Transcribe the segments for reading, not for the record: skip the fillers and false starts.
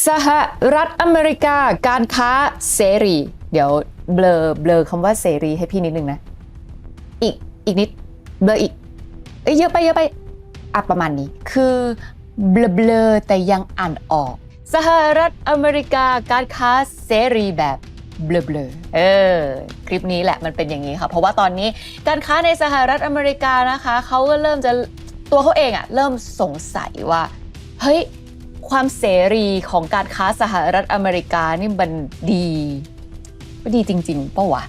สหรัฐอเมริกาการค้าเสรีเดี๋ยวเบลอคำว่าเสรีให้พี่นิดนึงนะอีกนิดเบลออีกเยอะไปประมาณนี้คือเบลอแต่ยังอ่านออกสหรัฐอเมริกาการค้าเสรีแบบเบลอคลิปนี้แหละมันเป็นอย่างนี้ค่ะเพราะว่าตอนนี้การค้าในสหรัฐอเมริกานะคะเขาก็เริ่มจะตัวเขาเองเริ่มสงสัยว่าเฮ้ยความเสรีของการค้าสหรัฐอเมริกานี่มันดีจริงๆป่าววะ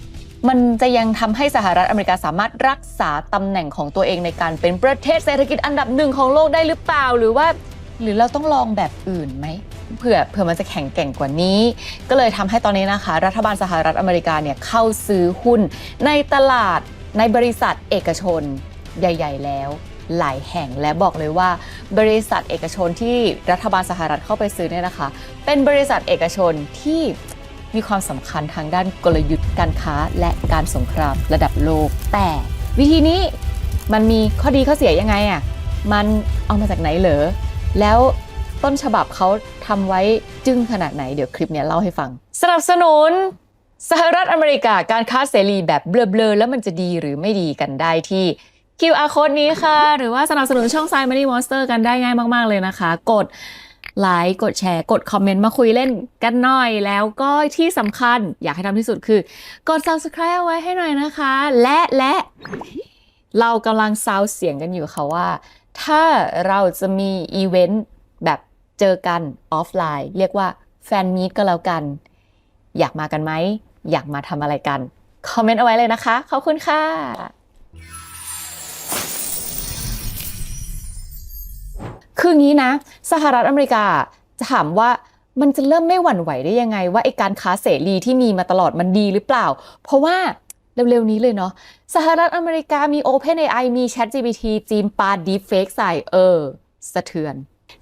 มันจะยังทำให้สหรัฐอเมริกาสามารถรักษาตำแหน่งของตัวเองในการเป็นประเทศเศรษฐกิจอันดับหนึ่งของโลกได้หรือเปล่าหรือเราต้องลองแบบอื่นไหมเผื่อมันจะแข็งแกร่งกว่านี้ก็เลยทำให้ตอนนี้นะคะรัฐบาลสหรัฐอเมริกาเนี่ยเข้าซื้อหุ้นในตลาดในบริษัทเอกชนใหญ่ๆแล้วหลายแห่งและบอกเลยว่าบริษัทเอกชนที่รัฐบาลสหรัฐเข้าไปซื้อเนี่ยนะคะเป็นบริษัทเอกชนที่มีความสำคัญทางด้านกลยุทธ์การค้าและการสงครามระดับโลกแต่วิธีนี้มันมีข้อดีข้อเสียยังไงมันเอามาจากไหนเหรอแล้วต้นฉบับเขาทำไว้จึ้งขนาดไหนเดี๋ยวคลิปนี้เล่าให้ฟังสนับสนุนสหรัฐอเมริกาการค้าเสรีแบบเบลอๆแล้วมันจะดีหรือไม่ดีกันได้ที่QR code นี้ค่ะหรือว่าสนับสนุนช่อง Side Money Monster กันได้ง่ายมากๆเลยนะคะกดไลค์กดแชร์กดคอมเมนต์มาคุยเล่นกันหน่อยแล้วก็ที่สำคัญอยากให้ทำที่สุดคือกด Subscribe เอาไว้ให้หน่อยนะคะและเรากำลังซาวเสียงกันอยู่ค่ะว่าถ้าเราจะมีอีเวนต์แบบเจอกันออฟไลน์เรียกว่าแฟนมีตก็แล้วกันอยากมากันไหมอยากมาทำอะไรกันคอมเมนต์เอาไว้เลยนะคะขอบคุณค่ะคืองี้นะสหรัฐอเมริกาจะถามว่ามันจะเริ่มไม่หวั่นไหวได้ยังไงว่าไอ้การค้าเสรีที่มีมาตลอดมันดีหรือเปล่าเพราะว่าเร็วๆนี้เลยเนาะสหรัฐอเมริกามี OpenAI มี ChatGPT จีนปา Deepfake ใส่สะเทือน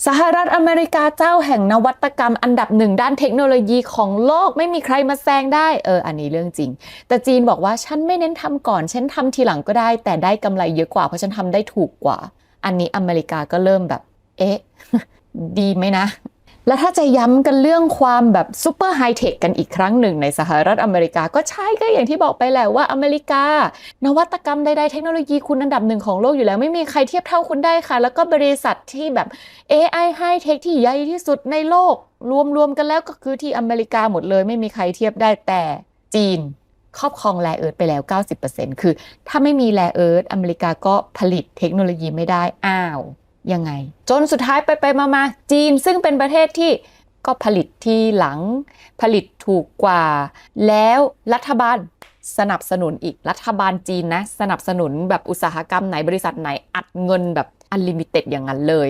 สหรัฐอเมริกาเจ้าแห่งนวัตกรรมอันดับหนึ่งด้านเทคโนโลยีของโลกไม่มีใครมาแซงได้อันนี้เรื่องจริงแต่จีนบอกว่าฉันไม่เน้นทำก่อนฉันทำทีหลังก็ได้แต่ได้กำไรเยอะกว่าเพราะฉันทำได้ถูกกว่าอันนี้อเมริกาก็เริ่มแบบดีไหมนะแล้วถ้าจะย้ำกันเรื่องความแบบซูเปอร์ไฮเทคกันอีกครั้งหนึ่งในสหรัฐอเมริกาก็ใช่ก็อย่างที่บอกไปแหละว่าอเมริกานวัตกรรมใดๆเทคโนโลยีคุณอันดับหนึ่งของโลกอยู่แล้วไม่มีใครเทียบเท่าคุณได้ค่ะแล้วก็บริษัทที่แบบ AI ไฮเทคที่ใหญ่ที่สุดในโลกรวมกันแล้วก็คือที่อเมริกาหมดเลยไม่มีใครเทียบได้แต่จีนครอบครองแร่เอิร์ธไปแล้ว 90% คือถ้าไม่มีแร่เอิร์ธอเมริกาก็ผลิตเทคโนโลยีไม่ได้ยังไงจนสุดท้ายไปมาจีนซึ่งเป็นประเทศที่ก็ผลิตที่หลังผลิตถูกกว่าแล้วรัฐบาลสนับสนุนอีกรัฐบาลจีนนะสนับสนุนแบบอุตสาหกรรมไหนบริษัทไหนอัดเงินแบบอันลิมิเต็ดอย่างนั้นเลย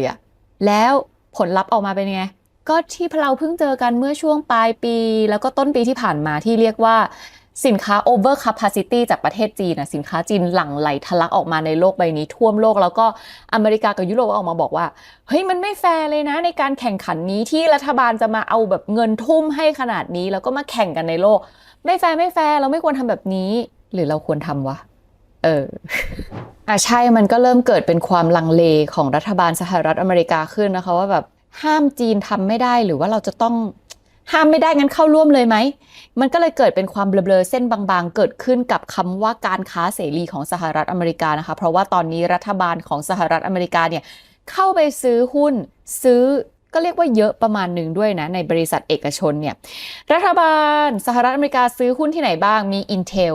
แล้วผลลัพธ์ออกมาเป็นไงก็ที่เราเพิ่งเจอกันเมื่อช่วงปลายปีแล้วก็ต้นปีที่ผ่านมาที่เรียกว่าสินค้า over capacity จากประเทศจีนสินค้าจีนหลั่งไหลทะลักออกมาในโลกใบนี้ท่วมโลกแล้วก็อเมริกากับยุโรปออกมาบอกว่าเฮ้ยมันไม่แฟร์เลยนะในการแข่งขันนี้ที่รัฐบาลจะมาเอาแบบเงินทุ่มให้ขนาดนี้แล้วก็มาแข่งกันในโลกไม่แฟร์เราไม่ควรทำแบบนี้หรือเราควรทำวะใช่มันก็เริ่มเกิดเป็นความลังเลของรัฐบาลสหรัฐอเมริกาขึ้นนะคะว่าแบบห้ามจีนทำไม่ได้หรือว่าเราจะต้องห้ามไม่ได้งั้นเข้าร่วมเลยไหมมันก็เลยเกิดเป็นความเบลอๆเส้นบางๆเกิดขึ้นกับคำว่าการค้าเสรีของสหรัฐอเมริกานะคะเพราะว่าตอนนี้รัฐบาลของสหรัฐอเมริกาเนี่ยเข้าไปซื้อหุ้นก็เรียกว่าเยอะประมาณหนึ่งด้วยนะในบริษัทเอกชนเนี่ยรัฐบาลสหรัฐอเมริกาซื้อหุ้นที่ไหนบ้างมี Intel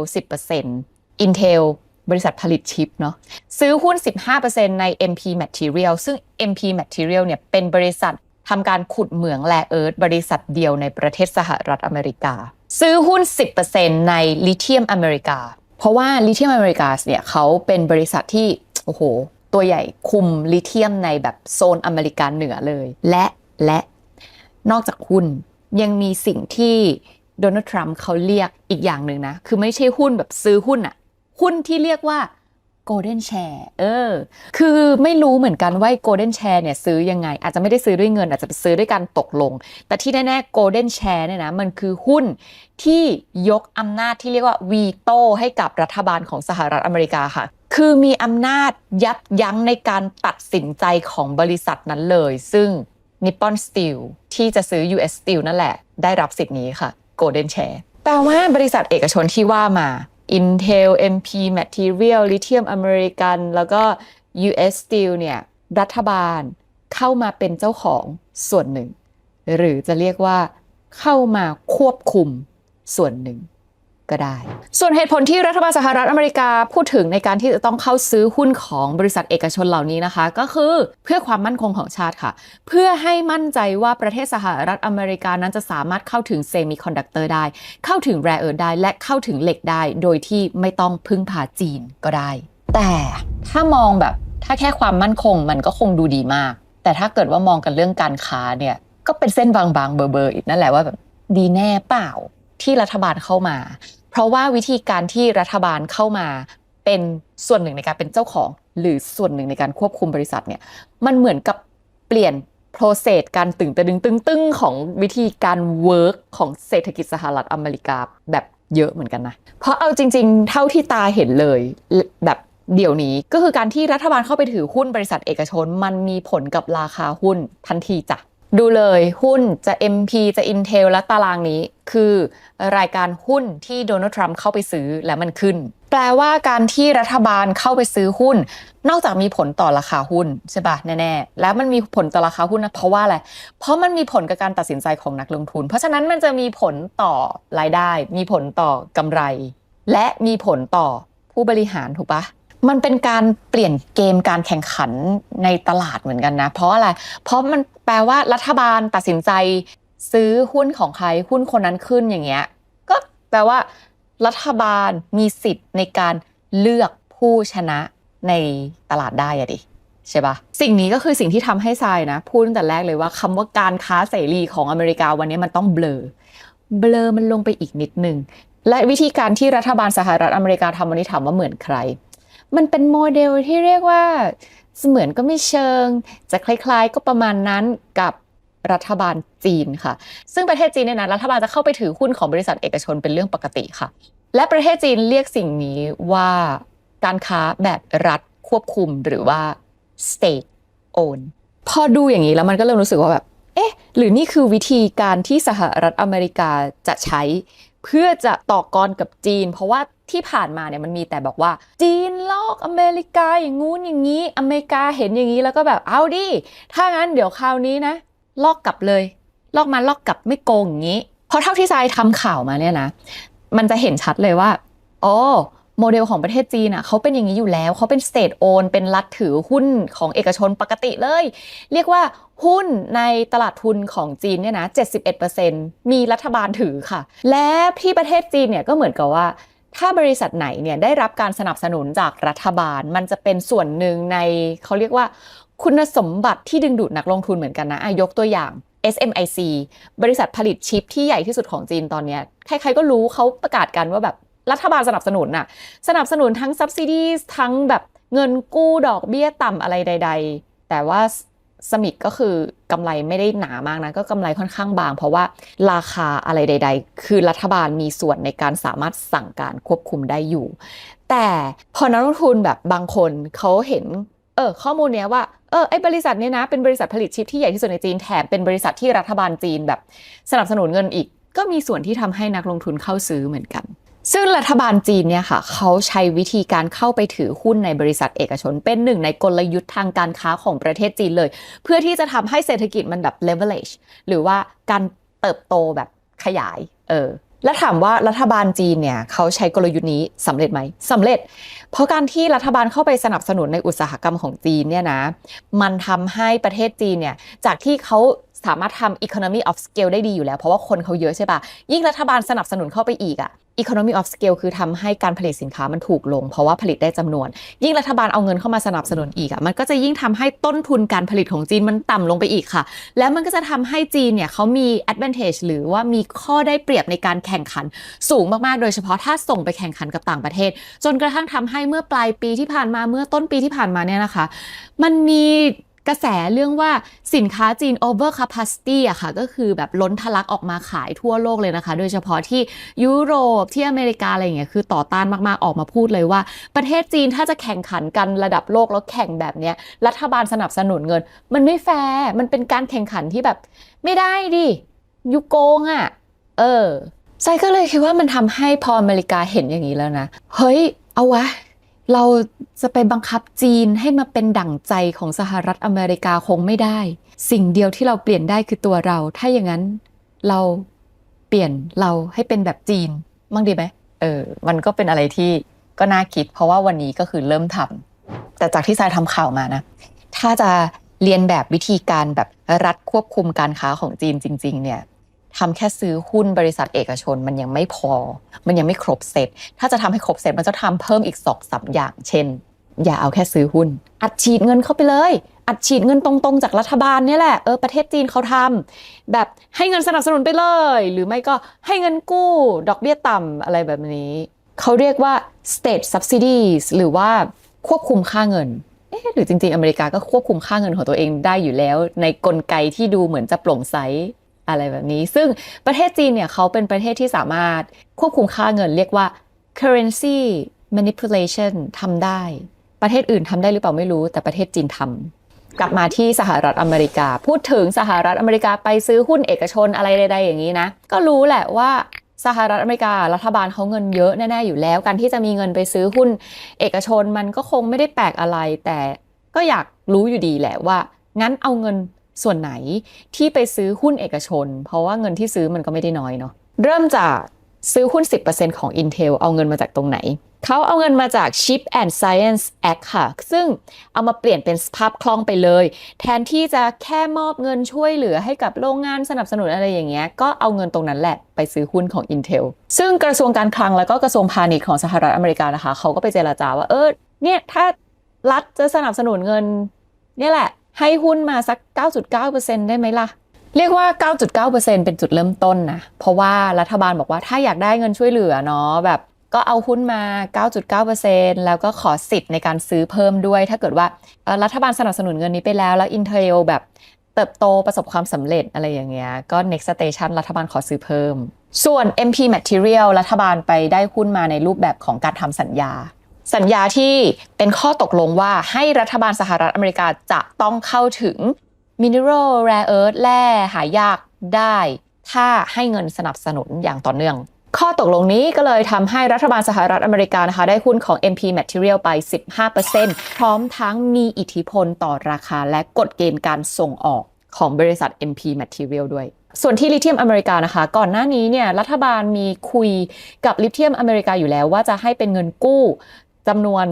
10% Intel บริษัทผลิตชิปเนาะซื้อหุ้น 15% ใน MP Material ซึ่ง MP Material เนี่ยเป็นบริษัททำการขุดเหมืองแร่เอิร์ธบริษัทเดียวในประเทศสหรัฐอเมริกาซื้อหุ้น 10% ในลิเธียมอเมริกาเพราะว่าลิเธียมอเมริกาเนี่ยเขาเป็นบริษัทที่โอ้โหตัวใหญ่คุมลิเธียมในแบบโซนอเมริกาเหนือเลยและนอกจากหุ้นยังมีสิ่งที่โดนัลด์ทรัมป์เขาเรียกอีกอย่างหนึ่งนะคือไม่ใช่หุ้นแบบซื้อหุ้นหุ้นที่เรียกว่าGolden Share คือไม่รู้เหมือนกันว่า Golden Share เนี่ยซื้อยังไงอาจจะไม่ได้ซื้อด้วยเงินอาจจะไปซื้อด้วยการตกลงแต่ที่แน่ๆ Golden Share เนี่ยนะมันคือหุ้นที่ยกอำนาจที่เรียกว่าวีโต้ให้กับรัฐบาลของสหรัฐอเมริกาค่ะคือมีอำนาจยับยั้งในการตัดสินใจของบริษัทนั้นเลยซึ่ง Nippon Steel ที่จะซื้อ US Steel นั่นแหละได้รับสิทธิ์นี้ค่ะ Golden Share แปลว่าบริษัทเอกชนที่ว่ามา Intel MP Material Lithium American แล้วก็ US Steel เนี่ยรัฐบาลเข้ามาเป็นเจ้าของส่วนหนึ่งหรือจะเรียกว่าเข้ามาควบคุมส่วนหนึ่งก็ได้ส่วนเหตุผลที่รัฐบาลสหรัฐอเมริกาพูดถึงในการที่จะต้องเข้าซื้อหุ้นของบริษัทเอกชนเหล่านี้นะคะก็คือเพื่อความมั่นคงของชาติค่ะเพื่อให้มั่นใจว่าประเทศสหรัฐอเมริกานั้นจะสามารถเข้าถึงเซมิคอนดักเตอร์ได้เข้าถึงแรร์เอิร์ธได้และเข้าถึงเหล็กได้โดยที่ไม่ต้องพึ่งพาจีนก็ได้แต่ถ้ามองแบบถ้าแค่ความมั่นคงมันก็คงดูดีมากแต่ถ้าเกิดว่ามองกันเรื่องการค้าเนี่ยก็เป็นเส้นบางๆเบอร์ๆอีกนั่นแหละว่าแบบดีแน่เปล่าที่รัฐบาลเข้ามาเพราะว่าวิธีการที่รัฐบาลเข้ามาเป็นส่วนหนึ่งในการเป็นเจ้าของหรือส่วนหนึ่งในการควบคุมบริษัทเนี่ยมันเหมือนกับเปลี่ยน process การตึงของวิธีการ work ของเศรษฐกิจสหรัฐอเมริกาแบบเยอะเหมือนกันนะเพราะเอาจริงๆเท่าที่ตาเห็นเลยแบบเดี๋ยวนี้ก็คือการที่รัฐบาลเข้าไปถือหุ้นบริษัทเอกชนมันมีผลกับราคาหุ้นทันทีจ้ะดูเลยหุ้นจะ MP จะ Intel และตารางนี้คือรายการหุ้นที่โดนัลด์ทรัมป์เข้าไปซื้อและมันขึ้นแปลว่าการที่รัฐบาลเข้าไปซื้อหุ้นนอกจากมีผลต่อราคาหุ้นใช่ป่ะแน่ๆแล้วมันมีผลต่อราคาหุ้นนะเพราะว่าอะไรเพราะมันมีผลกับการตัดสินใจของนักลงทุนเพราะฉะนั้นมันจะมีผลต่อรายได้มีผลต่อกำไรและมีผลต่อผู้บริหารถูกปะมันเป็นการเปลี่ยนเกมการแข่งขันในตลาดเหมือนกันนะเพราะอะไรเพราะมันแปลว่ารัฐบาลตัดสินใจซื้อหุ้นของใครหุ้นคนนั้นขึ้นอย่างเงี้ยก็แปลว่ารัฐบาลมีสิทธิ์ในการเลือกผู้ชนะในตลาดได้อะดิใช่ปะสิ่งนี้ก็คือสิ่งที่ทำให้ทรายนะพูดตั้งแต่แรกเลยว่าคำว่าการค้าเสรีของอเมริกาวันนี้มันต้องเบลอมันลงไปอีกนิดนึงและวิธีการที่รัฐบาลสหรัฐอเมริกาทำวันนี้ถามว่าเหมือนใครมันเป็นโมเดลที่เรียกว่าเสมือนก็ไม่เชิงจะคล้ายๆก็ประมาณนั้นกับรัฐบาลจีนค่ะซึ่งประเทศจีนเนี่ยนะรัฐบาลจะเข้าไปถือหุ้นของบริษัทเอกชนเป็นเรื่องปกติค่ะและประเทศจีนเรียกสิ่งนี้ว่าการค้าแบบรัฐควบคุมหรือว่า state own พอดูอย่างนี้แล้วมันก็เริ่มรู้สึกว่าแบบเอ๊ะหรือนี่คือวิธีการที่สหรัฐอเมริกาจะใช้เพื่อจะต่อกรกับจีนเพราะว่าที่ผ่านมาเนี่ยมันมีแต่บอกว่าจีนลอกอเมริกาอย่างงู้นอย่างนี้อเมริกาเห็นอย่างนี้แล้วก็แบบเอาดิถ้างั้นเดี๋ยวคราวนี้นะลอกกลับเลยลอกมาลอกกลับไม่โกงอย่างนี้เพราะเท่าที่ทรายทำข่าวมาเนี่ยนะมันจะเห็นชัดเลยว่าอ๋อโมเดลของประเทศจีนอ่ะเขาเป็นอย่างนี้อยู่แล้วเขาเป็น state own เป็นรัฐถือหุ้นของเอกชนปกติเลยเรียกว่าหุ้นในตลาดทุนของจีนเนี่ยนะ 71% มีรัฐบาลถือค่ะและที่ประเทศจีนเนี่ยก็เหมือนกับว่าถ้าบริษัทไหนเนี่ยได้รับการสนับสนุนจากรัฐบาลมันจะเป็นส่วนหนึ่งในเขาเรียกว่าคุณสมบัติที่ดึงดูดนักลงทุนเหมือนกันนะยกตัวอย่าง SMIC บริษัทผลิตชิปที่ใหญ่ที่สุดของจีนตอนนี้ใครๆก็รู้เขาประกาศกันว่าแบบรัฐบาลสนับสนุนน่ะสนับสนุนทั้ง subsidies ทั้งแบบเงินกู้ดอกเบี้ยต่ำอะไรใดๆแต่ว่าสมิธก็คือกำไรไม่ได้หนามากนะก็กำไรค่อนข้างบางเพราะว่าราคาอะไรใดๆคือรัฐบาลมีส่วนในการสามารถสั่งการควบคุมได้อยู่แต่พอนักลงทุนแบบบางคนเขาเห็นข้อมูลเนี้ยว่าไอ้บริษัทเนี้ยนะเป็นบริษัทผลิตชิปที่ใหญ่ที่สุดในจีนแถมเป็นบริษัทที่รัฐบาลจีนแบบสนับสนุนเงินอีกก็มีส่วนที่ทำให้นักลงทุนเข้าซื้อเหมือนกันซึ่งรัฐบาลจีนเนี่ยค่ะเขาใช้วิธีการเข้าไปถือหุ้นในบริษัทเอกชนเป็นหนึ่งในกลยุทธ์ทางการค้าของประเทศจีนเลยเพื่อที่จะทำให้เศรษฐกิจมันแบบ leverage หรือว่าการเติบโตแบบขยายและถามว่ารัฐบาลจีนเนี่ยเขาใช้กลยุทธ์นี้สำเร็จไหมสำเร็จเพราะการที่รัฐบาลเข้าไปสนับสนุนในอุตสาหกรรมของจีนเนี่ยนะมันทำให้ประเทศจีนเนี่ยจากที่เขาสามารถทำ economy of scale ได้ดีอยู่แล้วเพราะว่าคนเขาเยอะใช่ปะยิ่งรัฐบาลสนับสนุนเข้าไปอีกeconomy of scale คือทำให้การผลิตสินค้ามันถูกลงเพราะว่าผลิตได้จำนวนยิ่งรัฐบาลเอาเงินเข้ามาสนับสนุนอีกมันก็จะยิ่งทำให้ต้นทุนการผลิตของจีนมันต่ำลงไปอีกค่ะแล้วมันก็จะทำให้จีนเนี่ยเขามี advantage หรือว่ามีข้อได้เปรียบในการแข่งขันสูงมากๆโดยเฉพาะถ้าส่งไปแข่งขันกับต่างประเทศจนกระทั่งทำให้เมื่อปลายปีที่ผ่านมาเมื่อต้นปีที่ผ่านมาเนี่ยนะคะมันมี กระแสเรื่องว่าสินค้าจีน over capacity อะค่ะก็คือแบบล้นทะลักออกมาขายทั่วโลกเลยนะคะโดยเฉพาะที่ยุโรปที่อเมริกาอะไรอย่างเงี้ยคือต่อต้านมากๆออกมาพูดเลยว่าประเทศจีนถ้าจะแข่งขันกันระดับโลกแล้วแข่งแบบเนี้ยรัฐบาลสนับสนุนเงินมันไม่แฟร์มันเป็นการแข่งขันที่แบบไม่ได้ดิยุโกงอะไซก็เลยคิดว่ามันทำให้พออเมริกาเห็นอย่างนี้แล้วนะเฮ้ยเอาวะเราจะไปบังคับจีนให้มาเป็นดั่งใจของสหรัฐอเมริกาคงไม่ได้สิ่งเดียวที่เราเปลี่ยนได้คือตัวเราถ้าอย่างนั้นเราเปลี่ยนเราให้เป็นแบบจีนมั่งดีไหมมันก็เป็นอะไรที่ก็น่าคิดเพราะว่าวันนี้ก็คือเริ่มทำแต่จากที่ทรายทำข่าวมานะถ้าจะเรียนแบบวิธีการแบบรัฐควบคุมการค้าของจีนจริงๆเนี่ยทำแค่ซื้อหุ้นบริษัทเอกชนมันยังไม่พอมันยังไม่ครบเซตถ้าจะทำให้ครบเซตมันจะทำเพิ่มอีก2-3อย่างเช่นอย่าเอาแค่ซื้อหุ้นอัดฉีดเงินเข้าไปเลยอัดฉีดเงินตรงๆจากรัฐบาลเนี่ยแหละประเทศจีนเขาทำแบบให้เงินสนับสนุนไปเลยหรือไม่ก็ให้เงินกู้ดอกเบี้ยต่ำอะไรแบบนี้เขาเรียกว่า state subsidies หรือว่าควบคุมค่าเงินหรือจริงๆอเมริกาก็ควบคุมค่าเงินของตัวเองได้อยู่แล้วในกลไกที่ดูเหมือนจะโปร่งใสอะไรแบบนี้ซึ่งประเทศจีนเนี่ยเขาเป็นประเทศที่สามารถควบคุมค่าเงินเรียกว่า currency manipulation ทำได้ประเทศอื่นทำได้หรือเปล่าไม่รู้แต่ประเทศจีนทำกลับมาที่สหรัฐอเมริกาพูดถึงสหรัฐอเมริกาไปซื้อหุ้นเอกชนอะไรใดๆอย่างนี้นะก็รู้แหละว่าสหรัฐอเมริการัฐบาลเขาเงินเยอะแน่ๆอยู่แล้วการที่จะมีเงินไปซื้อหุ้นเอกชนมันก็คงไม่ได้แปลกอะไรแต่ก็อยากรู้อยู่ดีแหละว่างั้นเอาเงินส่วนไหนที่ไปซื้อหุ้นเอกชนเพราะว่าเงินที่ซื้อมันก็ไม่ได้น้อยเนาะเริ่มจากซื้อหุ้น 10% ของ Intel เอาเงินมาจากตรงไหนเขาเอาเงินมาจาก Chip and Science Act ค่ะซึ่งเอามาเปลี่ยนเป็นสภาพคล่องไปเลยแทนที่จะแค่มอบเงินช่วยเหลือให้กับโรงงานสนับสนุนอะไรอย่างเงี้ยก็เอาเงินตรงนั้นแหละไปซื้อหุ้นของ Intel ซึ่งกระทรวงการคลังแล้วก็กระทรวงพาณิชย์ของสหรัฐอเมริกานะคะเขาก็ไปเจรจาว่าเนี่ยถ้ารัฐจะสนับสนุนเงินเนี่ยแหละให้หุ้นมาสัก 9.9% ได้ไหมล่ะเรียกว่า 9.9% เป็นจุดเริ่มต้นนะเพราะว่ารัฐบาลบอกว่าถ้าอยากได้เงินช่วยเหลือเนาะแบบก็เอาหุ้นมา 9.9% แล้วก็ขอสิทธิ์ในการซื้อเพิ่มด้วยถ้าเกิดว่ารัฐบาลสนับสนุนเงินนี้ไปแล้ว Intel แบบเติบโตประสบความสำเร็จอะไรอย่างเงี้ยก็ next station รัฐบาลขอซื้อเพิ่มส่วน MP Material รัฐบาลไปได้หุ้นมาในรูปแบบของการทำสัญญาที่เป็นข้อตกลงว่าให้รัฐบาลสหรัฐอเมริกาจะต้องเข้าถึง Mineral Rare Earth แร่หายากได้ถ้าให้เงินสนับสนุนอย่างต่อเนื่องข้อตกลงนี้ก็เลยทำให้รัฐบาลสหรัฐอเมริกานะคะได้หุ้นของ MP Material ไป 15% พร้อมทั้งมีอิทธิพลต่อราคาและกฎเกณฑ์การส่งออกของบริษัท MP Material ด้วยส่วนที่ลิเธียมอเมริกานะคะก่อนหน้านี้เนี่ยรัฐบาลมีคุยกับลิเธียมอเมริกาอยู่แล้วว่าจะให้เป็นเงินกู้จำนวน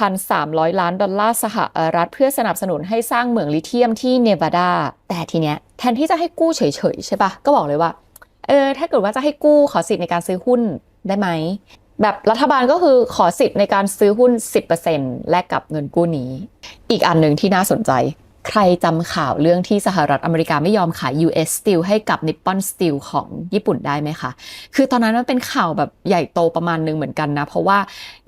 2,300 ล้านดอลลาร์สหรัฐเพื่อสนับสนุนให้สร้างเหมืองลิเธียมที่เนวาดาแต่ทีเนี้ยแทนที่จะให้กู้เฉยๆใช่ปะก็บอกเลยว่าถ้าเกิดว่าจะให้กู้ขอสิทธิ์ในการซื้อหุ้นได้ไหมแบบรัฐบาลก็คือขอสิทธิ์ในการซื้อหุ้น 10% แลกกับเงินกู้นี้อีกอันหนึ่งที่น่าสนใจใครจำข่าวเรื่องที่สหรัฐอเมริกาไม่ยอมขาย US Steel ให้กับ Nippon Steel ของญี่ปุ่นได้ไหมคะคือตอนนั้นมันเป็นข่าวแบบใหญ่โตประมาณนึงเหมือนกันนะเพราะว่า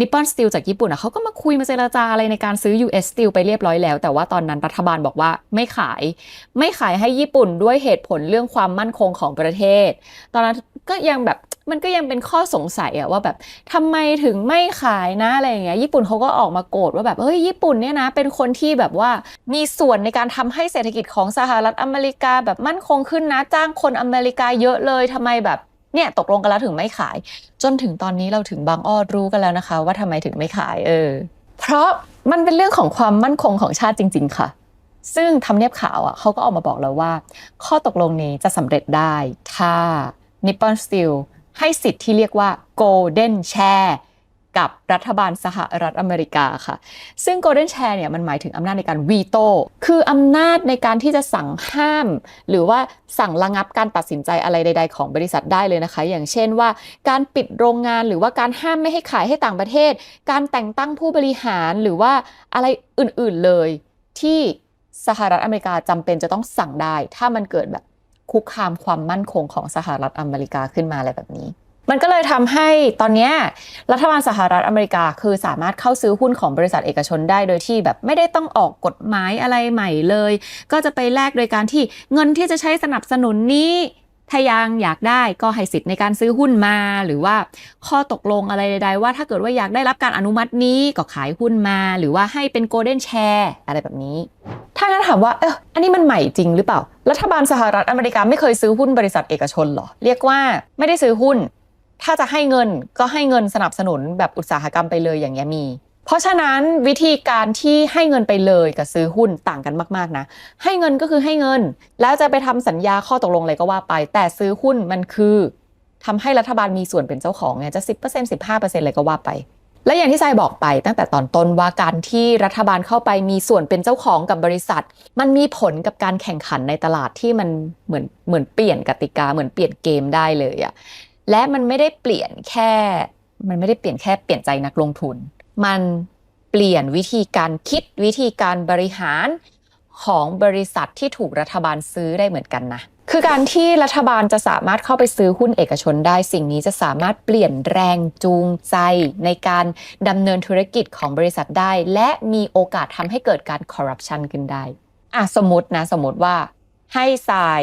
Nippon Steel จากญี่ปุ่นเขาก็มาคุยมาเจรจาอะไรในการซื้อ US Steel ไปเรียบร้อยแล้วแต่ว่าตอนนั้นรัฐบาลบอกว่าไม่ขายให้ญี่ปุ่นด้วยเหตุผลเรื่องความมั่นคงของประเทศตอนนั้นก็ยังแบบมันก็ยังเป็นข้อสงสัยว่าแบบทำไมถึงไม่ขายนะอะไรอย่างเงี้ยญี่ปุ่นเขาก็ออกมาโกรธว่าแบบญี่ปุ่นเนี่ยนะเป็นคนที่แบบว่ามีส่วนในการทำให้เศรษฐกิจของสหรัฐอเมริกาแบบมั่นคงขึ้นนะจ้างคนอเมริกาเยอะเลยทำไมแบบเนี่ยตกลงกันแล้วถึงไม่ขายจนถึงตอนนี้เราถึงบางอ้อรู้กันแล้วนะคะว่าทำไมถึงไม่ขายเพราะมันเป็นเรื่องของความมั่นคงของชาติจริงๆค่ะซึ่งทำเนียบขาวเขาก็ออกมาบอกแล้วว่าข้อตกลงนี้จะสำเร็จได้ถ้า Nippon Steelให้สิทธิ์ที่เรียกว่า Golden Share กับรัฐบาลสหรัฐอเมริกาค่ะซึ่ง Golden Share เนี่ยมันหมายถึงอำนาจในการวีโต้คืออำนาจในการที่จะสั่งห้ามหรือว่าสั่งระงับการตัดสินใจอะไรใดๆของบริษัทได้เลยนะคะอย่างเช่นว่าการปิดโรงงานหรือว่าการห้ามไม่ให้ขายให้ต่างประเทศการแต่งตั้งผู้บริหารหรือว่าอะไรอื่นๆเลยที่สหรัฐอเมริกาจำเป็นจะต้องสั่งได้ถ้ามันเกิดแบบคุกคามความมั่นคงของสหรัฐอเมริกาขึ้นมาอะไรแบบนี้ มันก็เลยทำให้ตอนนี้รัฐบาลสหรัฐอเมริกาคือสามารถเข้าซื้อหุ้นของบริษัทเอกชนได้โดยที่แบบไม่ได้ต้องออกกฎหมายอะไรใหม่เลยก็จะไปแลกโดยการที่เงินที่จะใช้สนับสนุนนี้ถ้ายังอยากได้ก็ให้สิทธิ์ในการซื้อหุ้นมาหรือว่าข้อตกลงอะไรใดๆว่าถ้าเกิดว่าอยากได้รับการอนุมัตินี้ก็ขายหุ้นมาหรือว่าให้เป็นโกลเด้นแชร์อะไรแบบนี้ถ้างั้นถามว่าอันนี้มันใหม่จริงหรือเปล่ารัฐบาลสหรัฐอเมริกาไม่เคยซื้อหุ้นบริษัทเอกชนหรอเรียกว่าไม่ได้ซื้อหุ้นถ้าจะให้เงินก็ให้เงินสนับสนุนแบบอุตสาหกรรมไปเลยอย่างเงี้ยมีเพราะฉะนั้นวิธีการที่ให้เงินไปเลยกับซื้อหุ้นต่างกันมากๆนะให้เงินก็คือให้เงินแล้วจะไปทำสัญญาข้อตกลงอะไรก็ว่าไปแต่ซื้อหุ้นมันคือทำให้รัฐบาลมีส่วนเป็นเจ้าของไงจะ 10% 15% อะไรก็ว่าไปและอย่างที่ทรายบอกไปตั้งแต่ตอนต้นว่าการที่รัฐบาลเข้าไปมีส่วนเป็นเจ้าของกับบริษัทมันมีผลกับการแข่งขันในตลาดที่มันเหมือนเปลี่ยนกติกาเหมือนเปลี่ยนเกมได้เลยอะและมันไม่ได้เปลี่ยนแค่เปลี่ยนใจนักลงทุนมันเปลี่ยนวิธีการคิดวิธีการบริหารของบริษัทที่ถูกรัฐบาลซื้อได้เหมือนกันนะคือการที่รัฐบาลจะสามารถเข้าไปซื้อหุ้นเอกชนได้สิ่งนี้จะสามารถเปลี่ยนแรงจูงใจในการดำเนินธุรกิจของบริษัทได้และมีโอกาสทำให้เกิดการคอร์รัปชันขึ้นได้สมมติว่าให้ทราย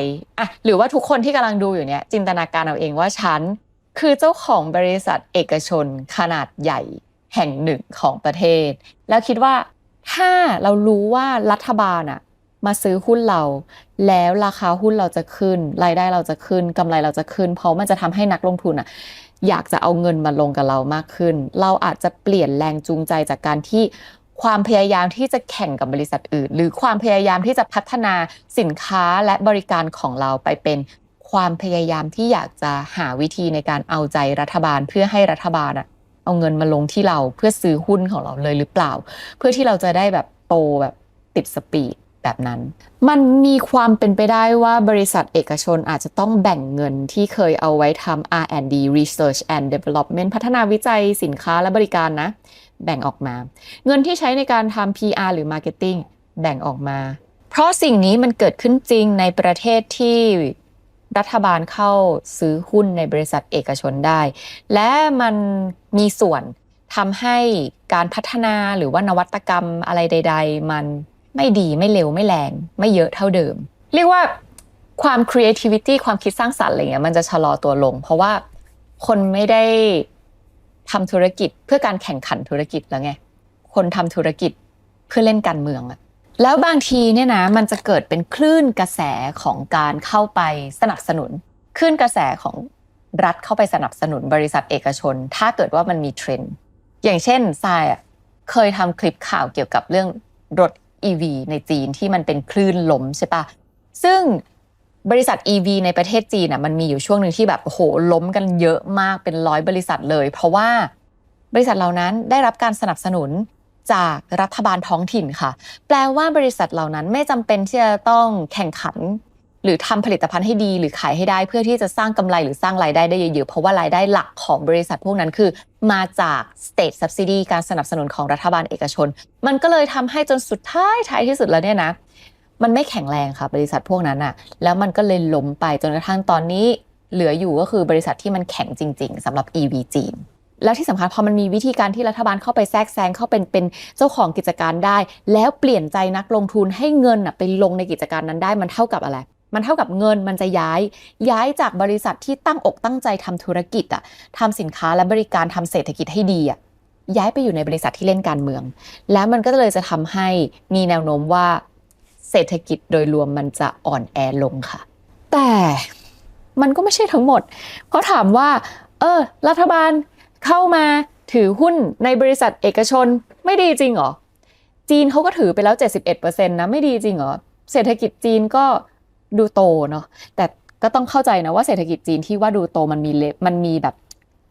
หรือว่าทุกคนที่กำลังดูอยู่เนี่ยจินตนาการเอาเองว่าฉันคือเจ้าของบริษัทเอกชนขนาดใหญ่แห่งหนึ่งของประเทศแล้วคิดว่าถ้าเรารู้ว่ารัฐบาลมาซื้อหุ้นเราแล้วราคาหุ้นเราจะขึ้นรายได้เราจะขึ้นกำไรเราจะขึ้นเพราะมันจะทำให้นักลงทุนอยากจะเอาเงินมาลงกับเรามากขึ้นเราอาจจะเปลี่ยนแรงจูงใจจากการที่ความพยายามที่จะแข่งกับบริษัทอื่นหรือความพยายามที่จะพัฒนาสินค้าและบริการของเราไปเป็นความพยายามที่อยากจะหาวิธีในการเอาใจรัฐบาลเพื่อให้รัฐบาลเอาเงินมาลงที่เราเพื่อซื้อหุ้นของเราเลยหรือเปล่าเพื่อที่เราจะได้แบบโตแบบติดสปีดแบบนั้นมันมีความเป็นไปได้ว่าบริษัทเอกชนอาจจะต้องแบ่งเงินที่เคยเอาไว้ทำ R&D Research and Development พัฒนาวิจัยสินค้าและบริการนะแบ่งออกมาเงินที่ใช้ในการทำ PR หรือ Marketing แบ่งออกมาเพราะสิ่งนี้มันเกิดขึ้นจริงในประเทศที่รัฐบาลเข้าซื้อหุ้นในบริษัทเอกชนได้และมันมีส่วนทำให้การพัฒนาหรือว่านวัตกรรมอะไรใดๆมันไม่ดีไม่เร็วไม่แรงไม่เยอะเท่าเดิมเรียกว่าความ creativity ความคิดสร้างสรรค์อะไรเงี้ยมันจะชะลอตัวลงเพราะว่าคนไม่ได้ทำธุรกิจเพื่อการแข่งขันธุรกิจแล้วไงคนทำธุรกิจเพื่อเล่นการเมืองแล้วบางทีเนี่ยนะมันจะเกิดเป็นคลื่นกระแสของการเข้าไปสนับสนุนคลื่นกระแสของรัฐเข้าไปสนับสนุนบริษัทเอกชนถ้าเกิดว่ามันมีเทรนด์อย่างเช่นทรายเคยทำคลิปข่าวเกี่ยวกับเรื่องรถ EV ในจีนที่มันเป็นคลื่นล้มใช่ปะซึ่งบริษัท EV ในประเทศจีนมันมีอยู่ช่วงหนึ่งที่แบบโอ้โหล้มกันเยอะมากเป็น100บริษัทเลยเพราะว่าบริษัทเหล่านั้นได้รับการสนับสนุนจากรัฐบาลท้องถิ่นค่ะแปลว่าบริษัทเหล่านั้นไม่จำเป็นที่จะต้องแข่งขันหรือทำผลิตภัณฑ์ให้ดีหรือขายให้ได้เพื่อที่จะสร้างกำไรหรือสร้างรายได้ได้เยอะๆเพราะว่ารายได้หลักของบริษัทพวกนั้นคือมาจาก state subsidy การสนับสนุนของรัฐบาลเอกชนมันก็เลยทำให้จนสุดท้ายที่สุดแล้วเนี่ยนะมันไม่แข็งแรงค่ะบริษัทพวกนั้นแล้วมันก็เลยล้มไปจนกระทั่งตอนนี้เหลืออยู่ก็คือบริษัทที่มันแข็งจริงๆสำหรับ EV จีนแล้วที่สำคัญพอมันมีวิธีการที่รัฐบาลเข้าไปแทรกแซงเข้าเป็นเจ้าของกิจการได้แล้วเปลี่ยนใจนักลงทุนให้เงินไปลงในกิจการนั้นได้มันเท่ากับอะไรมันเท่ากับเงินมันจะย้ายจากบริษัทที่ตั้งอกตั้งใจทำธุรกิจทำสินค้าและบริการทำเศรษฐกิจให้ดีย้ายไปอยู่ในบริษัทที่เล่นการเมืองแล้วมันก็เลยจะทำให้มีแนวโน้มว่าเศรษฐกิจโดยรวมมันจะอ่อนแอลงค่ะแต่มันก็ไม่ใช่ทั้งหมดเพราะถามว่ารัฐบาลเข้ามาถือหุ้นในบริษัทเอกชนไม่ดีจริงเหรอจีนเขาก็ถือไปแล้ว 71% นะไม่ดีจริงเหรอเศรษฐกิจจีนก็ดูโตเนาะแต่ก็ต้องเข้าใจนะว่าเศรษฐกิจจีนที่ว่าดูโตมันมีแบบ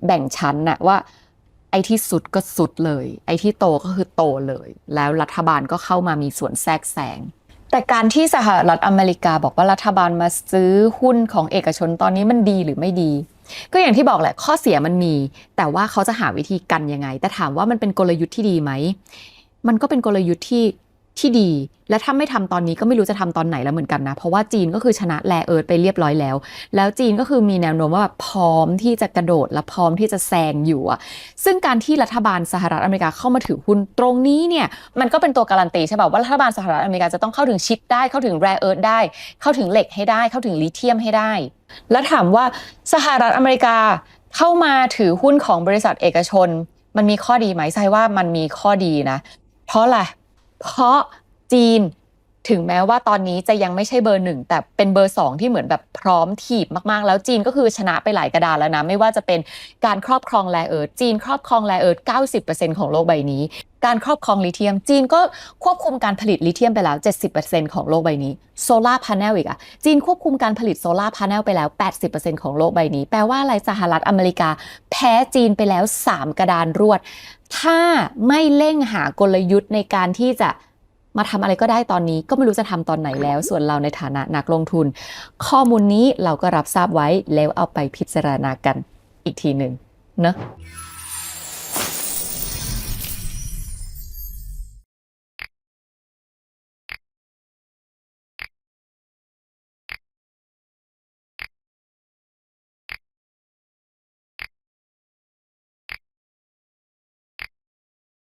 แบ่งชั้นว่าไอ้ที่สุดก็สุดเลยไอ้ที่โตก็คือโตเลยแล้วรัฐบาลก็เข้ามามีส่วนแทรกแซงแต่การที่สหรัฐอเมริกาบอกว่ารัฐบาลมาซื้อหุ้นของเอกชนตอนนี้มันดีหรือไม่ดีก็อย่างที่บอกแหละข้อเสียมันมีแต่ว่าเขาจะหาวิธีกันยังไงแต่ถามว่ามันเป็นกลยุทธ์ที่ดีไหมมันก็เป็นกลยุทธ์ที่ ที่ดีและถ้าไม่ทำตอนนี้ก็ไม่รู้จะทำตอนไหนแล้วเหมือนกันนะเพราะว่าจีนก็คือชนะแรเอิร์ธไปเรียบร้อยแล้วจีนก็คือมีแนวโน้มว่าแบบพร้อมที่จะกระโดดและพร้อมที่จะแซงอยู่อะซึ่งการที่รัฐบาลสหรัฐอเมริกาเข้ามาถือหุ้นตรงนี้เนี่ยมันก็เป็นตัวการันตีใช่ป่ะว่ารัฐบาลสหรัฐอเมริกาจะต้องเข้าถึงชิปได้เข้าถึงแรเอิร์ธได้เข้าถึงเหล็กให้ได้เข้าถึงลิเธียมให้ได้แล้วถามว่าสหรัฐอเมริกาเข้ามาถือหุ้นของบริษัทเอกชนมันมีข้อดีไหมใช่ว่ามันมีข้อดีนะเพราะอะไรเพราะจีนถึงแม้ว่าตอนนี้จะยังไม่ใช่เบอร์หนึ่งแต่เป็นเบอร์สองที่เหมือนแบบพร้อมถีบมากๆแล้วจีนก็คือชนะไปหลายกระดานแล้วนะไม่ว่าจะเป็นการครอบครองแรเอิร์ธจีนครอบครองแรเอิร์ธ 90% ของโลกใบนี้การครอบครองลิเธียมจีนก็ควบคุมการผลิตลิเธียมไปแล้ว 70% ของโลกใบนี้โซลาร์พาเนลอีกอะจีนควบคุมการผลิตโซลาร์พาเนลไปแล้ว 80% ของโลกใบนี้แปลว่าอะไรสหรัฐอเมริกาแพ้จีนไปแล้ว3กระดานรวดถ้าไม่เร่งหากลยุทธ์ในการที่จะมาทำอะไรก็ได้ตอนนี้ก็ไม่รู้จะทำตอนไหนแล้วส่วนเราในฐานะนักลงทุนข้อมูลนี้เราก็รับทราบไว้แล้วเอาไปพิจารณากันอีกทีหนึ่งเนอะ